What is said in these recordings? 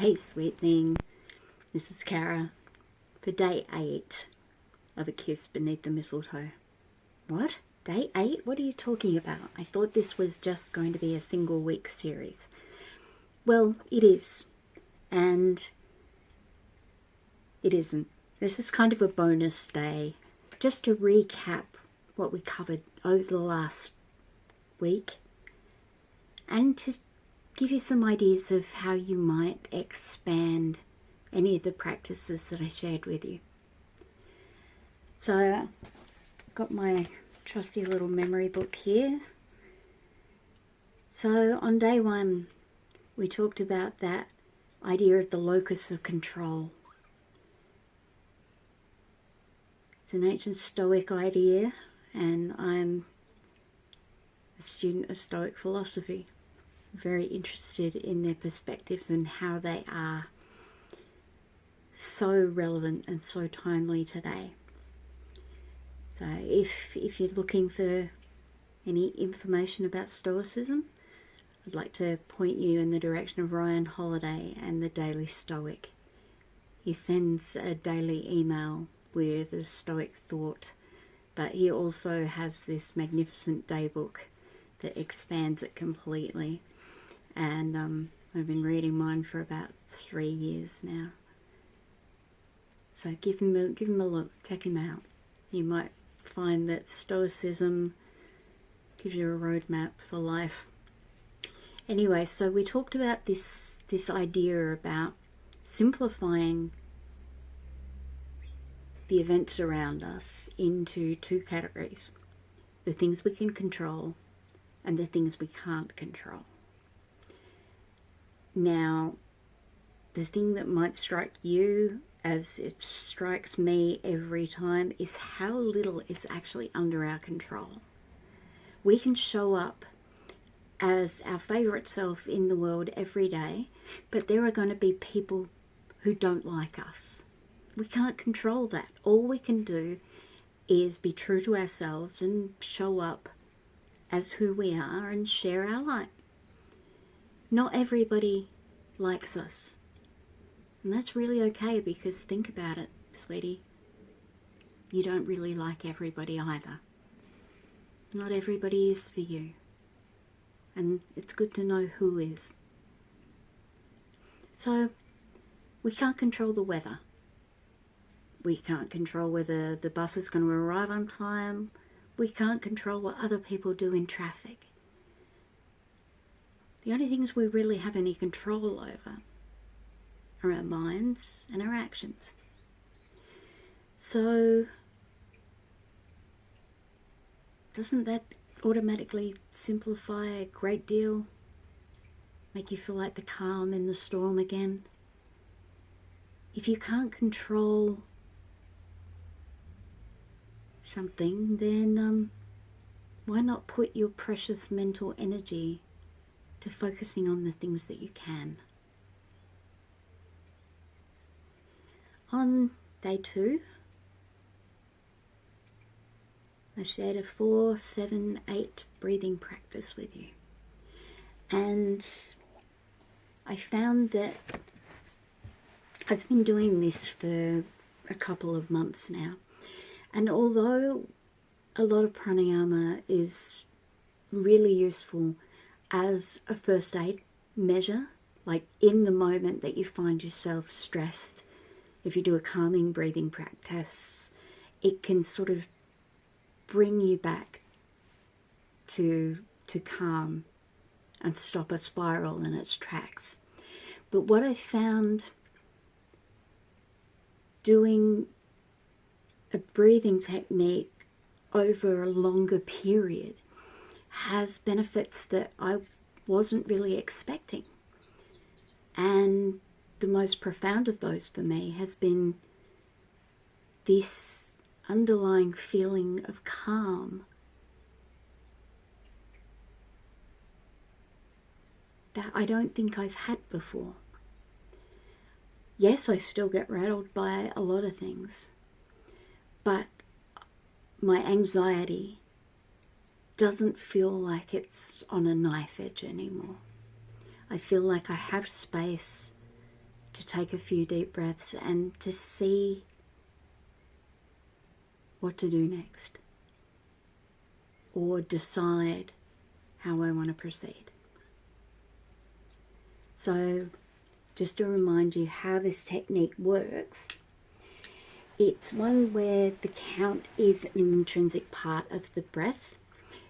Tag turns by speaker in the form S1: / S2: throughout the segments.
S1: Hey sweet thing, this is Cara for day 8 of A Kiss Beneath the Mistletoe. What? Day 8? What are you talking about? I thought this was just going to be a single week series. Well, it is, and it isn't. This is kind of a bonus day, just to recap what we covered over the last week, and to give you some ideas of how you might expand any of the practices that I shared with you. So I've got my trusty little memory book here. So on day 1 we talked about that idea of the locus of control. It's an ancient Stoic idea, and I'm a student of Stoic philosophy, very interested in their perspectives and how they are so relevant and so timely today. So if you're looking for any information about Stoicism, I'd like to point you in the direction of Ryan Holiday and the Daily Stoic. He sends a daily email with a Stoic thought, but he also has this magnificent daybook that expands it completely. And I've been reading mine for about 3 years now. So give him a look, check him out. You might find that Stoicism gives you a roadmap for life. Anyway, so we talked about this idea about simplifying the events around us into 2 categories: the things we can control and the things we can't control. Now, the thing that might strike you, as it strikes me every time, is how little is actually under our control. We can show up as our favourite self in the world every day, but there are going to be people who don't like us. We can't control that. All we can do is be true to ourselves and show up as who we are and share our light. Not everybody likes us, and that's really okay, because think about it, sweetie, you don't really like everybody either. Not everybody is for you, and it's good to know who is. So we can't control the weather. We can't control whether the bus is going to arrive on time. We can't control what other people do in traffic. The only things we really have any control over are our minds and our actions. So, doesn't that automatically simplify a great deal? Make you feel like the calm in the storm again? If you can't control something, then why not put your precious mental energy to focusing on the things that you can? On day 2, I shared a 4-7-8 breathing practice with you, and I found that I've been doing this for a couple of months now, and although a lot of pranayama is really useful as a first aid measure, like in the moment that you find yourself stressed, if you do a calming breathing practice, it can sort of bring you back to calm and stop a spiral in its tracks. But what I found doing a breathing technique over a longer period has benefits that I wasn't really expecting. And the most profound of those for me has been this underlying feeling of calm that I don't think I've had before. Yes, I still get rattled by a lot of things, but my anxiety doesn't feel like it's on a knife edge anymore. I feel like I have space to take a few deep breaths and to see what to do next, or decide how I want to proceed. So just to remind you how this technique works, it's one where the count is an intrinsic part of the breath.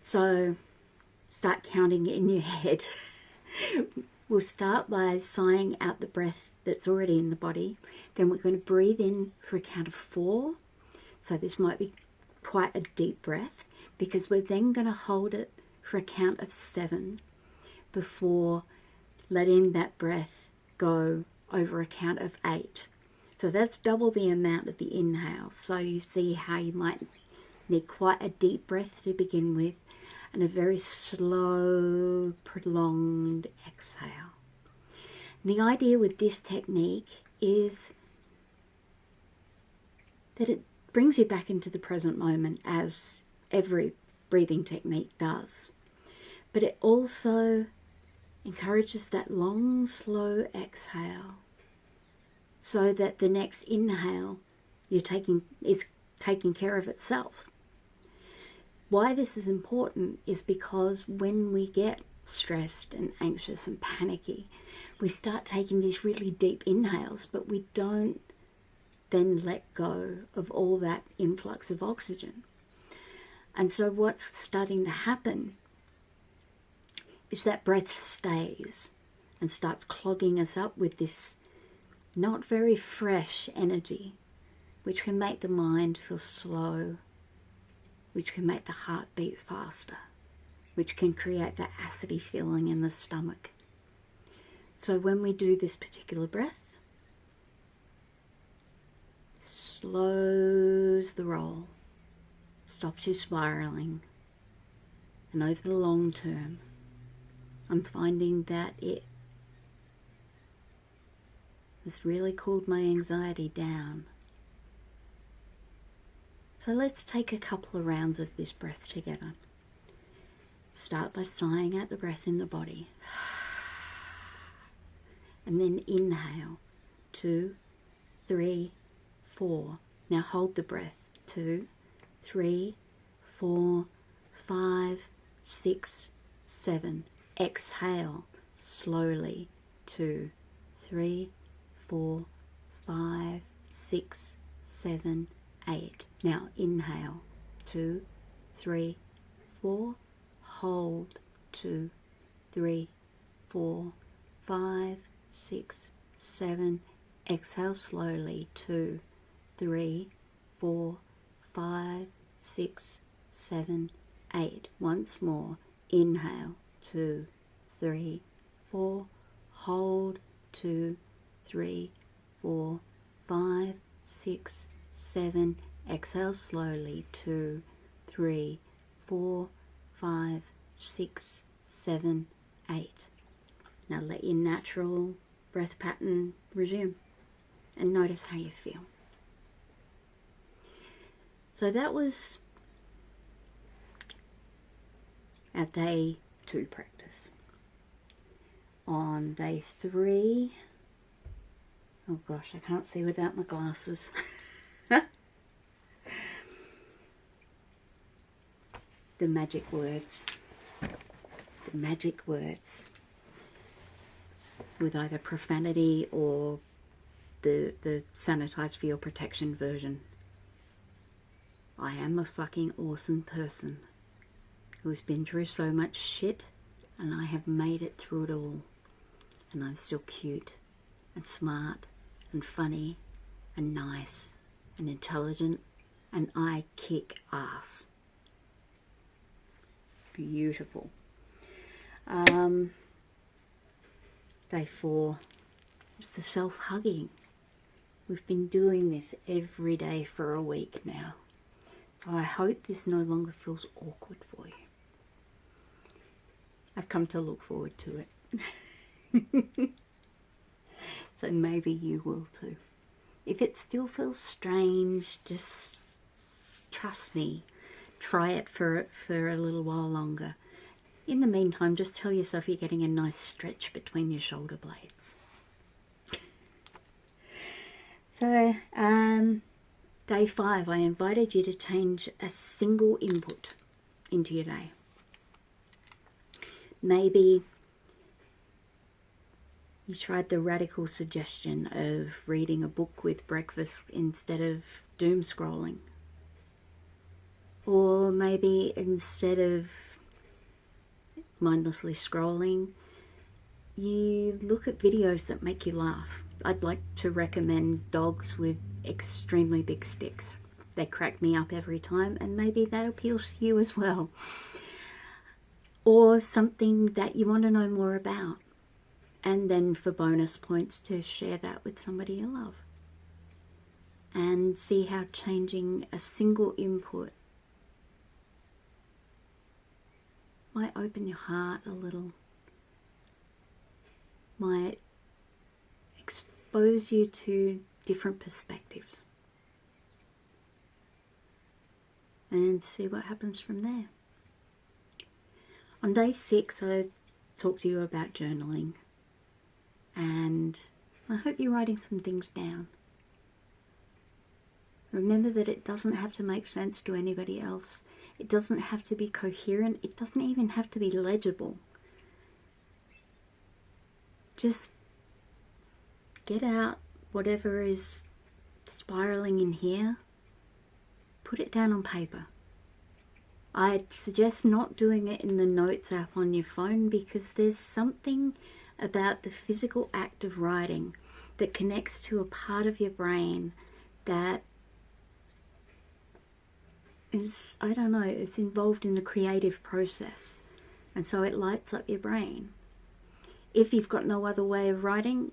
S1: So start counting in your head. We'll start by sighing out the breath that's already in the body. Then we're going to breathe in for a count of 4. So this might be quite a deep breath, because we're then going to hold it for a count of 7 before letting that breath go over a count of 8. So that's double the amount of the inhale. So you see how you might need quite a deep breath to begin with, and a very slow, prolonged exhale. And the idea with this technique is that it brings you back into the present moment, as every breathing technique does. But it also encourages that long, slow exhale, so that the next inhale is taking care of itself. Why this is important is because when we get stressed and anxious and panicky, we start taking these really deep inhales, but we don't then let go of all that influx of oxygen. And so what's starting to happen is that breath stays and starts clogging us up with this not very fresh energy, which can make the mind feel slow, which can make the heart beat faster, which can create that acidy feeling in the stomach. So when we do this particular breath, slows the roll, stops you spiraling, and over the long term, I'm finding that it has really cooled my anxiety down. So let's take a couple of rounds of this breath together. Start by sighing out the breath in the body. And then inhale. 2, 3, 4. Now hold the breath. 2, 3, 4, 5, 6, 7. Exhale slowly. 2, 3, 4, 5, 6, 7, 8. Now inhale. 2, 3, 4. Hold. 2, 3, 4, 5, 6, 7. Exhale slowly. 2, 3, 4, 5, 6, 7, 8. Once more. Inhale. 2, 3, 4. Hold. 2, 3, 4, 5, 6, 7. Exhale slowly. 2, 3, 4, 5, 6, 7, 8. Now let your natural breath pattern resume and notice how you feel. So that was our day 2 practice. On day 3, oh gosh, I can't see without my glasses. The magic words. The magic words. With either profanity or the sanitized for your protection version. I am a fucking awesome person who has been through so much shit, and I have made it through it all. And I'm still cute and smart and funny and nice and intelligent, and I kick ass. Beautiful. Day 4 is the self-hugging. We've been doing this every day for a week now. So I hope this no longer feels awkward for you. I've come to look forward to it. So maybe you will too. If it still feels strange, just trust me. Try it for a little while longer. In the meantime, just tell yourself you're getting a nice stretch between your shoulder blades. So, day 5, I invited you to change a single input into your day. Maybe you tried the radical suggestion of reading a book with breakfast instead of doom scrolling. Or maybe instead of mindlessly scrolling, you look at videos that make you laugh. I'd like to recommend dogs with extremely big sticks. They crack me up every time, and maybe that appeals to you as well. Or something that you want to know more about, and then for bonus points to share that with somebody you love. And see how changing a single input might open your heart a little, might expose you to different perspectives, and see what happens from there. On day 6, I talked to you about journaling, and I hope you're writing some things down. Remember that it doesn't have to make sense to anybody else. It doesn't have to be coherent. It doesn't even have to be legible. Just get out whatever is spiraling in here, put it down on paper. I'd suggest not doing it in the notes app on your phone, because there's something about the physical act of writing that connects to a part of your brain that is, I don't know, it's involved in the creative process, and so it lights up your brain. If you've got no other way of writing,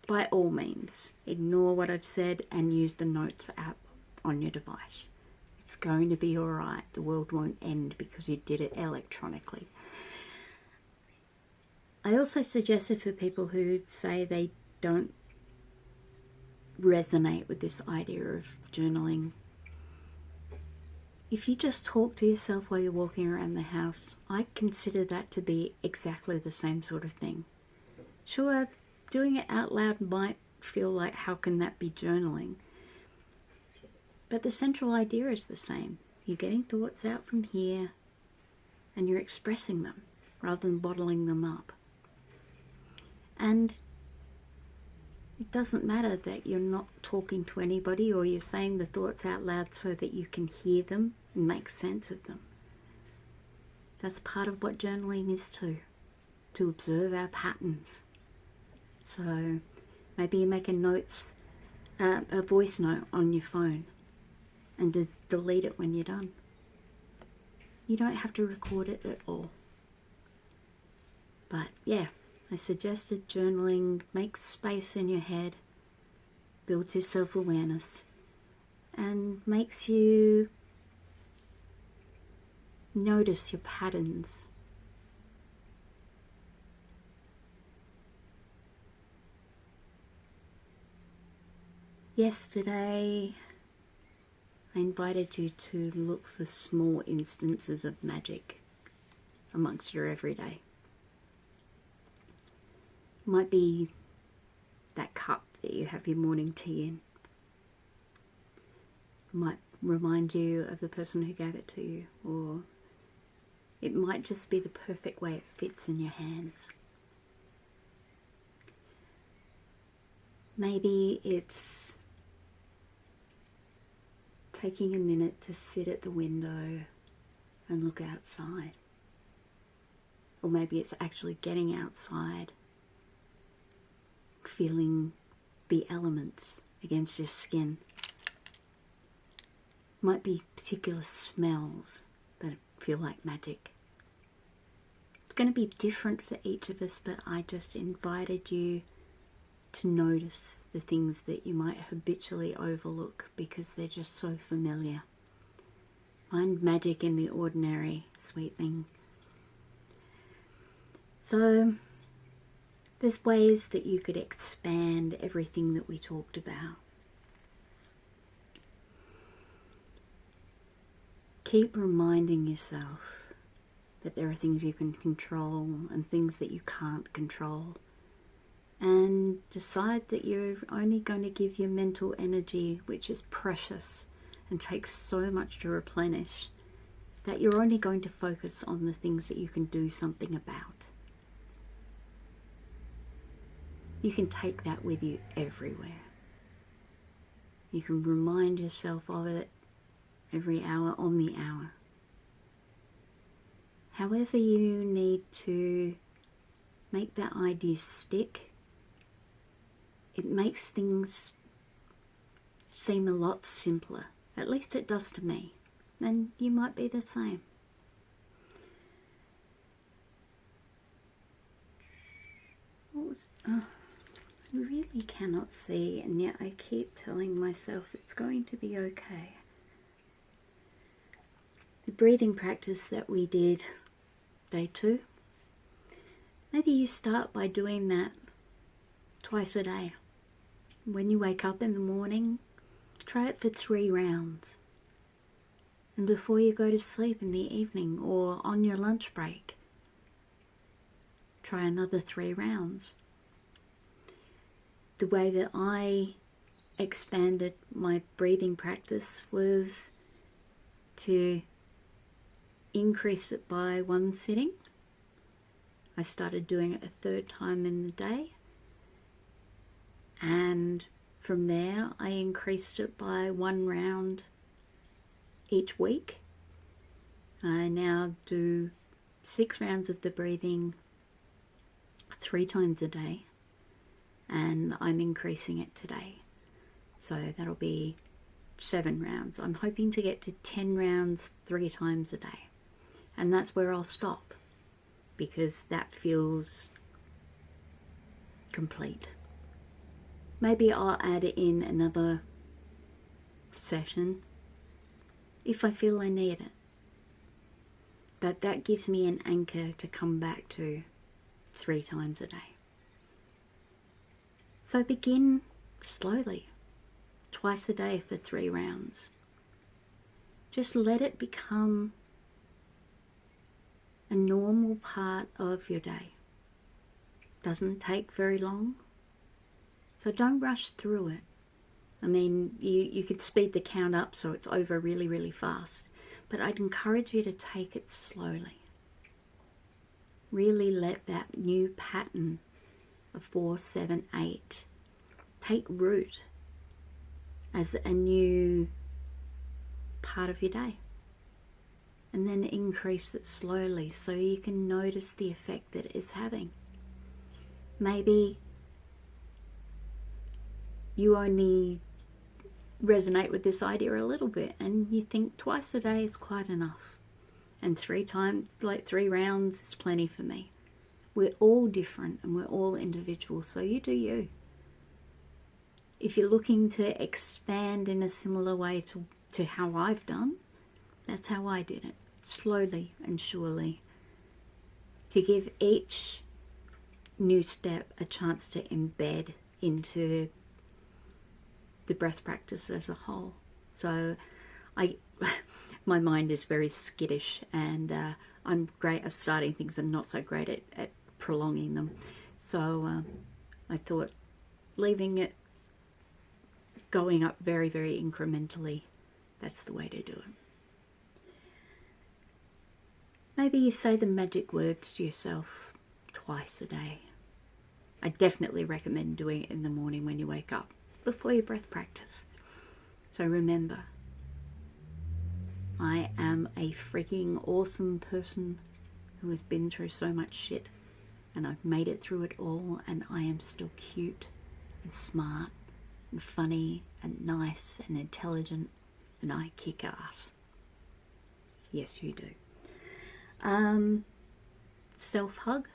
S1: by all means, ignore what I've said and use the notes app on your device. It's going to be alright. The world won't end because you did it electronically. I also suggest it for people who say they don't resonate with this idea of journaling. If you just talk to yourself while you're walking around the house, I consider that to be exactly the same sort of thing. Sure, doing it out loud might feel like, how can that be journaling? But the central idea is the same. You're getting thoughts out from here and you're expressing them rather than bottling them up. And it doesn't matter that you're not talking to anybody, or you're saying the thoughts out loud so that you can hear them and make sense of them. That's part of what journaling is too, to observe our patterns. So maybe you make a voice note on your phone and to delete it when you're done. You don't have to record it at all. But yeah, I suggested journaling makes space in your head, builds your self-awareness, and makes you notice your patterns. Yesterday, I invited you to look for small instances of magic amongst your everyday. It might be that cup that you have your morning tea in. It might remind you of the person who gave it to you, or it might just be the perfect way it fits in your hands. Maybe it's taking a minute to sit at the window and look outside. Or maybe it's actually getting outside, feeling the elements against your skin. Might be particular smells that feel like magic. It's going to be different for each of us, but I just invited you to notice the things that you might habitually overlook because they're just so familiar. Find magic in the ordinary, sweet thing. So there's ways that you could expand everything that we talked about. Keep reminding yourself that there are things you can control and things that you can't control. and decide that you're only going to give your mental energy, which is precious and takes so much to replenish, that you're only going to focus on the things that you can do something about. You can take that with you everywhere. You can remind yourself of it every hour on the hour. However you need to make that idea stick, it makes things seem a lot simpler. At least it does to me. And you might be the same. I really cannot see, and yet I keep telling myself it's going to be okay. The breathing practice that we did day 2, maybe you start by doing that twice a day. When you wake up in the morning, try it for 3 rounds. And before you go to sleep in the evening or on your lunch break, try another 3 rounds. The way that I expanded my breathing practice was to increase it by 1 sitting. I started doing it a 3rd time in the day, and from there I increased it by 1 round each week. I now do 6 rounds of the breathing 3 times a day, and I'm increasing it today, so that'll be 7 rounds. I'm hoping to get to 10 rounds 3 times a day, and that's where I'll stop, because that feels complete. Maybe I'll add in another session if I feel I need it, but that gives me an anchor to come back to 3 times a day. So begin slowly, twice a day for 3 rounds. Just let it become a normal part of your day. Doesn't take very long, so don't rush through it. I mean, you could speed the count up so it's over really, really fast, but I'd encourage you to take it slowly. Really let that new pattern of 4, 7, 8 take root as a new part of your day, and then increase it slowly so you can notice the effect that it's having. Maybe you only resonate with this idea a little bit and you think twice a day is quite enough, and 3 times, like 3 rounds, is plenty for me. We're all different and we're all individual, so you do you. If you're looking to expand in a similar way to how I've done, that's how I did it, slowly and surely, to give each new step a chance to embed into the breath practice as a whole. So my mind is very skittish, and I'm great at starting things and not so great at prolonging them. So I thought leaving it going up very, very incrementally, that's the way to do it. Maybe you say the magic words to yourself twice a day. I definitely recommend doing it in the morning when you wake up, before your breath practice. So remember, I am a freaking awesome person who has been through so much shit, and I've made it through it all, and I am still cute and smart and funny and nice and intelligent, and I kick ass. Yes, you do. Self-hug.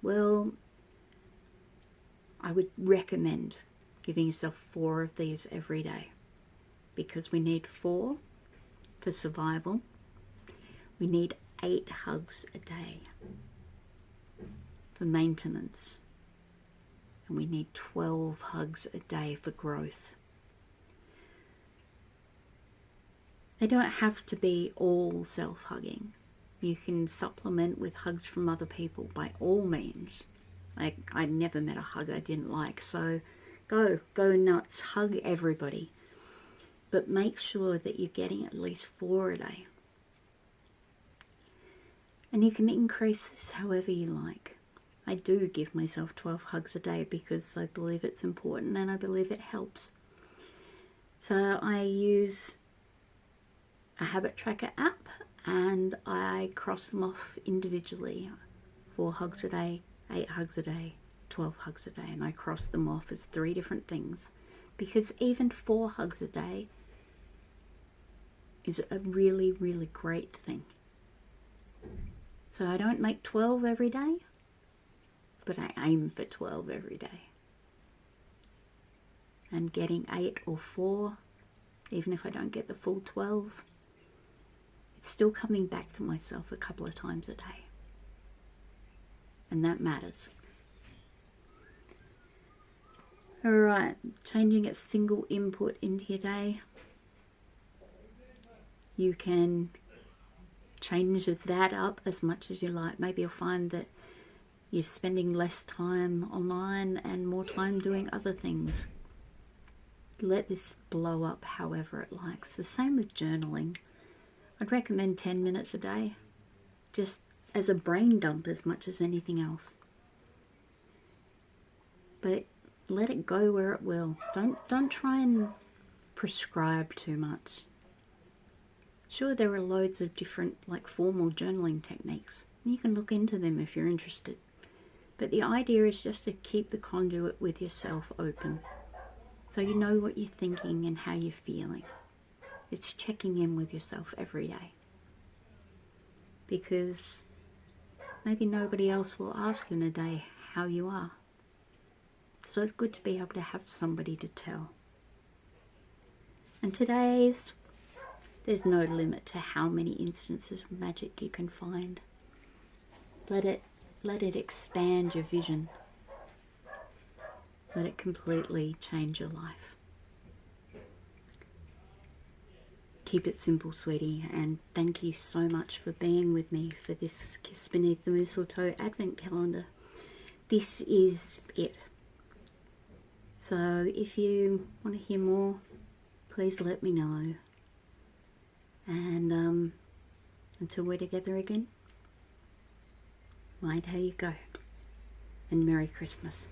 S1: Well, I would recommend giving yourself 4 of these every day, because we need 4 for survival. We need 8 hugs a day for maintenance, and we need 12 hugs a day for growth. They don't have to be all self-hugging. You can supplement with hugs from other people by all means, I never met a hug I didn't like. So go nuts, hug everybody. But make sure that you're getting at least 4 a day. And you can increase this however you like. I do give myself 12 hugs a day because I believe it's important and I believe it helps. So I use a habit tracker app and I cross them off individually. 4 hugs a day, 8 hugs a day, 12 hugs a day, and I cross them off as 3 different things, because even 4 hugs a day is a really, really great thing. So I don't make 12 every day, but I aim for 12 every day. And getting 8 or 4, even if I don't get the full 12, it's still coming back to myself a couple of times a day. And that matters. Alright, changing a single input into your day. You can change that up as much as you like. Maybe you'll find that you're spending less time online and more time doing other things. Let this blow up however it likes. The same with journaling. I'd recommend 10 minutes a day, just as a brain dump as much as anything else. But let it go where it will. Don't try and prescribe too much. Sure, there are loads of different formal journaling techniques. You can look into them if you're interested. But the idea is just to keep the conduit with yourself open, so you know what you're thinking and how you're feeling. It's checking in with yourself every day, because maybe nobody else will ask you in a day how you are. So it's good to be able to have somebody to tell. And there's no limit to how many instances of magic you can find. Let it expand your vision. Let it completely change your life. Keep it simple, sweetie, and thank you so much for being with me for this Kiss Beneath the Mistletoe Advent Calendar. This is it. So if you want to hear more, please let me know. And until we're together again, mind how you go. And Merry Christmas.